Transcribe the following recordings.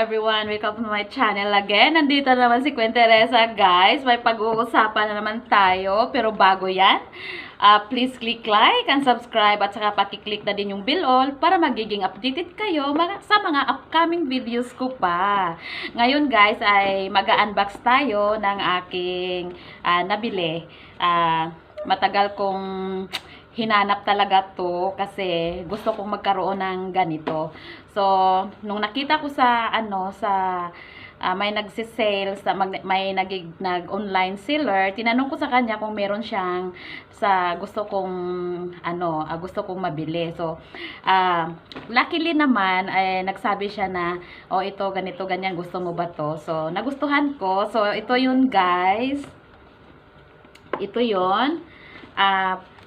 everyone! Welcome to my channel again. Nandito naman si Queen Teresa, guys. May pag-uusapan na naman tayo. Pero bago yan, please click like and subscribe at saka pakiclick na din yung bell all para magiging updated kayo sa mga upcoming videos ko pa. Ngayon, guys, ay mag-unbox tayo ng aking nabili. Matagal kong hinanap talaga to kasi gusto kong magkaroon ng ganito. So, nung nakita ko sa may nagse-sale may nag-online seller, tinanong ko sa kanya kung meron siyang gusto kong mabili. So, luckily naman ay nagsabi siya na ito ganito ganyan, gusto mo ba to? So, nagustuhan ko. So, ito yun, guys. Ito yun.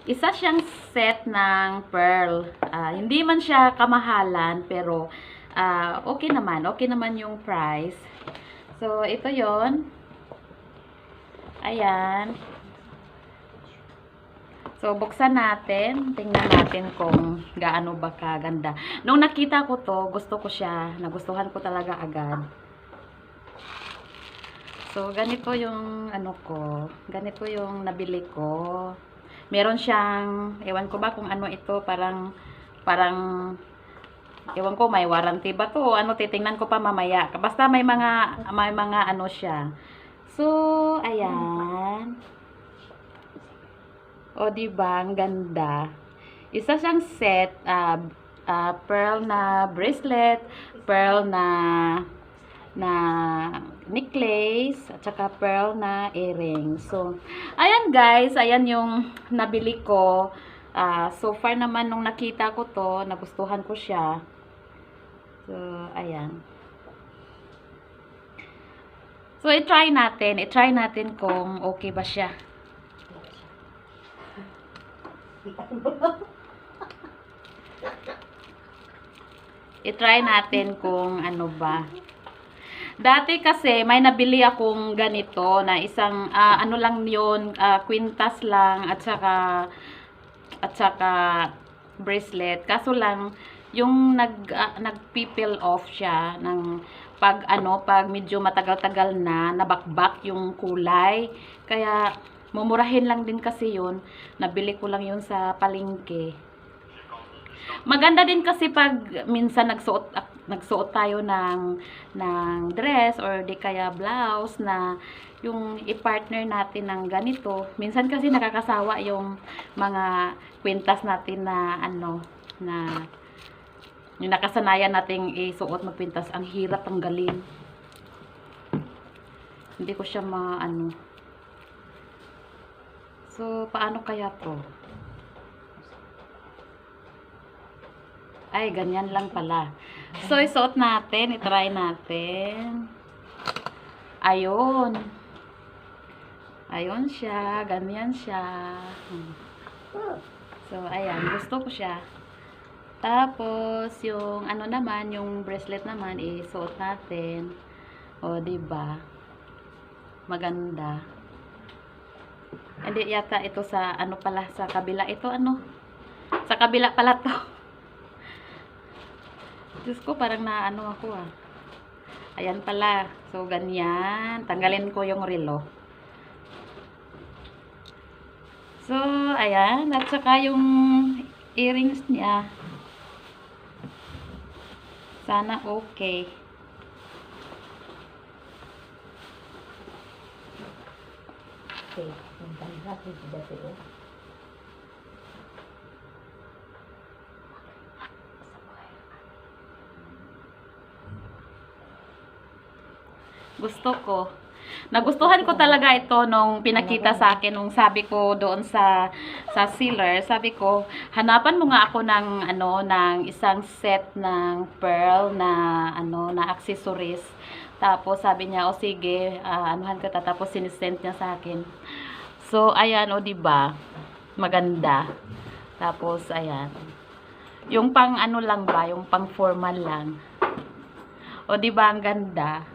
Isa siyang set ng pearl. Hindi man siya kamahalan, pero okay naman. Okay naman yung price. So, ito yon. Ayan. So, buksan natin. Tingnan natin kung gaano ba kaganda. Nung nakita ko to, gusto ko siya. Nagustuhan ko talaga agad. So, ganito yung ganito yung nabili ko. Meron siyang, ewan ko ba kung ano ito, parang, ewan ko, may warranty ba to? Titingnan ko pa mamaya. Basta may mga ano siya. So, ayan. O, diba? Ang ganda. Isa siyang set, pearl na bracelet, pearl na necklace, at saka pearl na earring. So, ayan guys, ayan yung nabili ko. So far naman nung nakita ko to, nagustuhan ko siya. So, ayan. So, i-try natin kung okay ba siya. I-try natin kung ano ba. Dati kasi may nabili akong ganito na isang ano lang 'yon, kwintas lang at saka bracelet. Kaso lang yung nagpipil off siya ng pag medyo matagal-tagal na nabakbak yung kulay. Kaya mumurahin lang din kasi 'yun. Nabili ko lang 'yun sa palengke. Maganda din kasi pag minsan nagsuot tayo ng dress or di kaya blouse na yung i-partner natin ng ganito. Minsan kasi nakakasawa yung mga kwintas natin na yung nakasanayan nating isuot magkwintas. Ang hirap tanggalin. Hindi ko siya So, paano kaya to? Ay, ganyan lang pala. So, isuot natin. I-try natin. Ayun. Ayun siya. Ganyan siya. So, ayan. Gusto ko siya. Tapos, yung naman, yung bracelet naman, isuot natin. O, diba? Maganda. Hindi yata ito sa, pala, sa kabila. Ito, sa kabila pala to. Diyos ko, parang ako Ayan pala. So, ganyan. Tanggalin ko yung relo. So, ayan. At saka yung earrings niya. Sana okay. Okay. Gusto ko. Nagustuhan ko talaga ito nung pinakita sa akin, nung sabi ko doon sa seller, sabi ko, hanapan mo nga ako ng isang set ng pearl na accessories. Tapos sabi niya, sige, anuhan ka, tapos sinisend niya sa akin. So, ayan, diba? Maganda. Tapos, ayan. Yung pang lang ba, yung pang formal lang. Diba, ang ganda.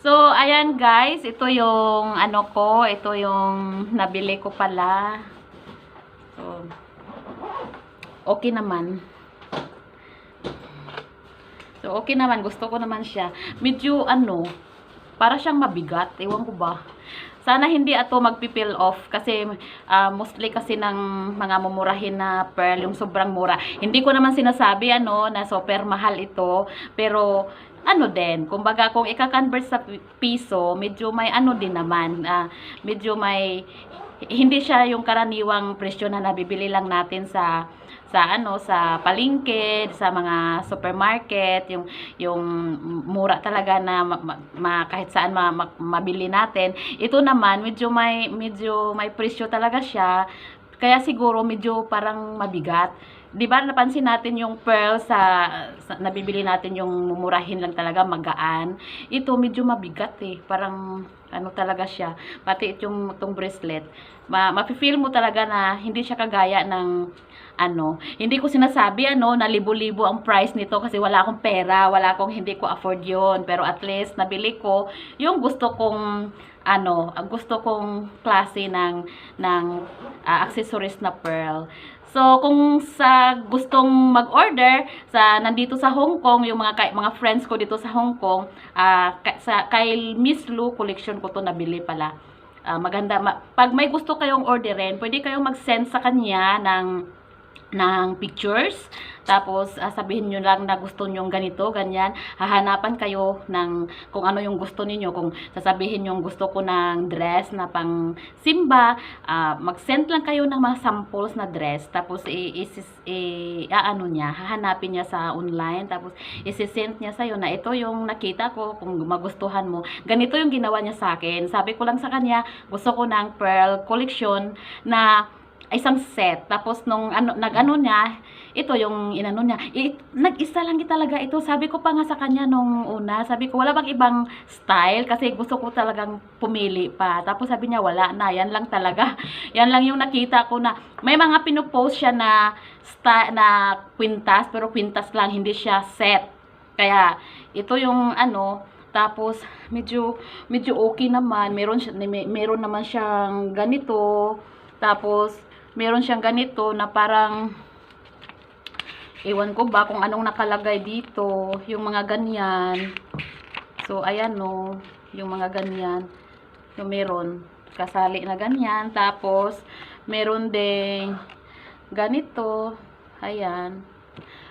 So, ayan guys, ito yung ito yung nabili ko pala. So, okay naman. So, okay naman. Gusto ko naman siya. Medyo, ano, para siyang mabigat. Ewan ko ba. Sana hindi ato magpipil off. Kasi, mostly kasi ng mga mumurahin na pearl, yung sobrang mura. Hindi ko naman sinasabi, ano, na super mahal ito. Pero, ano din, kumbaga, kung ika-convert sa piso, medyo may ano din naman. Medyo may, hindi siya yung karaniwang presyo na nabibili lang natin sa palengke, sa mga supermarket, yung mura talaga na kahit saan mabili natin. Ito naman medyo may presyo talaga siya. Kaya siguro medyo parang mabigat. 'Di ba napansin natin yung pearl sa nabibili natin yung mumurahin lang talaga, magaan. Ito medyo mabigat parang ano talaga siya. Pati itong bracelet, mafe-feel mo talaga na hindi siya kagaya ng ano. Hindi ko sinasabi na libo-libo ang price nito kasi wala akong pera, hindi ko afford 'yon. Pero at least nabili ko yung gusto kong klase ng accessories na pearl. So, kung sa gustong mag-order nandito sa Hong Kong, yung mga friends ko dito sa Hong Kong, kay Miss Lu Collection ko to nabili pala. Maganda. Pag may gusto kayong orderin, pwede kayong mag-send sa kanya ng pictures. Tapos, sabihin nyo lang na gusto nyo ganito, ganyan. Hahanapan kayo ng kung ano yung gusto niyo. Kung sasabihin nyo gusto ko ng dress na pang simba, mag-send lang kayo ng mga samples na dress. Tapos, hahanapin niya sa online. Tapos, isi-send niya sa'yo na ito yung nakita ko, kung magustuhan mo. Ganito yung ginawa niya sa akin. Sabi ko lang sa kanya, gusto ko ng pearl collection na isang set. Tapos nung nag-ano niya, ito yung inano niya. Nag-isa lang talaga ito. Sabi ko pa nga sa kanya nung una, sabi ko wala bang ibang style kasi gusto ko talagang pumili pa. Tapos sabi niya wala na, yan lang talaga. Yan lang yung nakita ko na may mga pinopost siya na kwintas, pero kwintas lang, hindi siya set. Kaya ito yung tapos medyo okay naman. Meron naman siyang ganito. Tapos meron siyang ganito na parang ewan ko ba kung anong nakalagay dito, yung mga ganyan. So ayan yung mga ganyan, yung meron kasali na ganyan. Tapos meron ding ganito, ayan.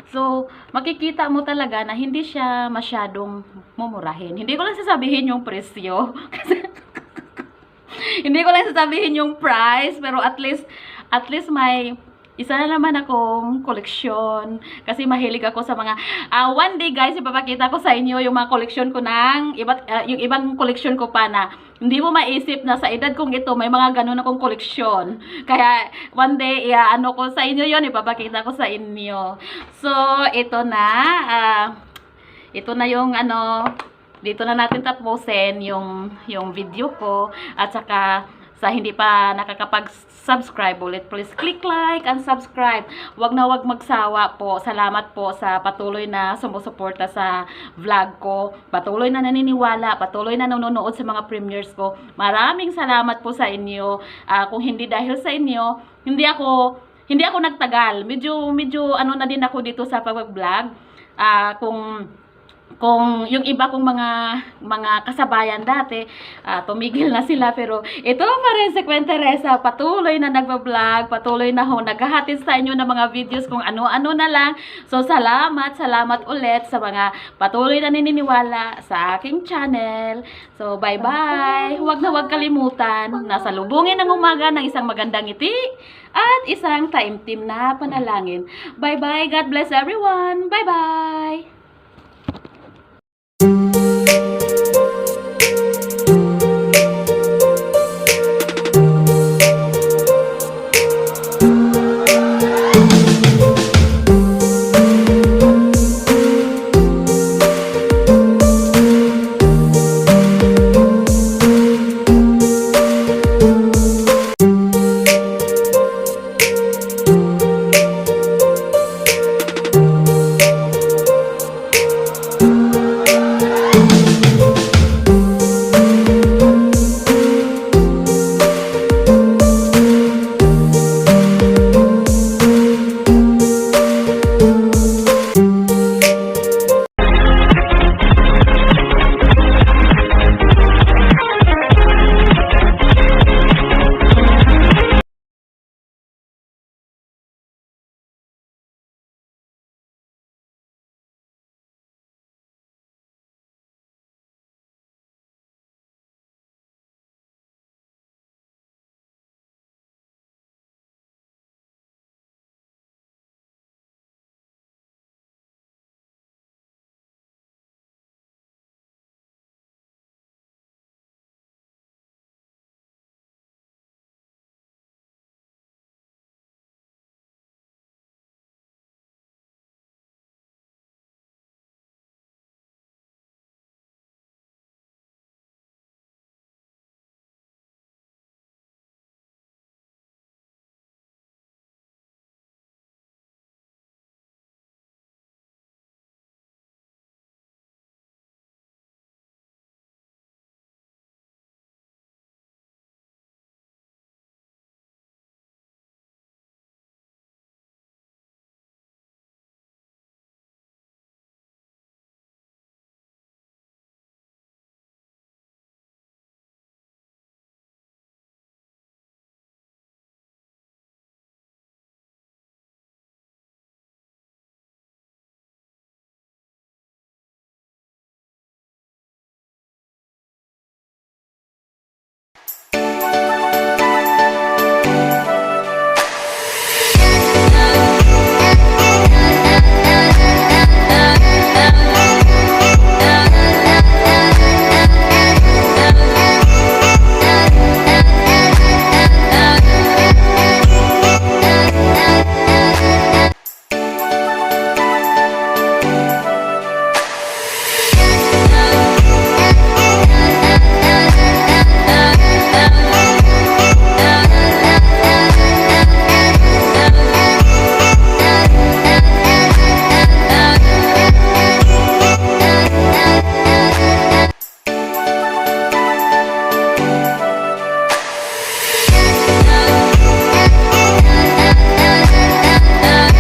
So makikita mo talaga na hindi siya masyadong mumurahin. Hindi ko lang sasabihin yung presyo kasi hindi ko lang sasabihin yung price, pero at least may isa na naman akong koleksyon. Kasi mahilig ako sa mga, one day guys, ipapakita ko sa inyo yung mga koleksyon ko yung ibang koleksyon ko pa na hindi mo maisip na sa edad kong ito, may mga ganun akong koleksyon. Kaya, one day, ko sa inyo yon, ipapakita ko sa inyo. So, ito na yung dito na natin tapusin yung video ko. At saka sa hindi pa nakakapag-subscribe ulit, please click like and subscribe. Wag na wag magsawa po. Salamat po sa patuloy na sumusuporta sa vlog ko. Patuloy na naniniwala, patuloy na nanonood sa mga premieres ko. Maraming salamat po sa inyo. Kung hindi dahil sa inyo, hindi ako nagtagal. Medyo na din ako dito sa pag-vlog. Kung yung iba kong mga kasabayan dati, tumigil na sila, pero ito pa rin si Queen Teresa, patuloy na nagba-vlog, patuloy na naghahatid sa inyo ng mga videos kung ano-ano na lang. So salamat ulit sa mga patuloy na naniniwala sa aking channel. So bye-bye. Huwag na huwag kalimutan, nasa lubungin ng umaga ng isang magandang ngiti at isang taimtim na panalangin. Bye-bye. God bless everyone. Bye-bye.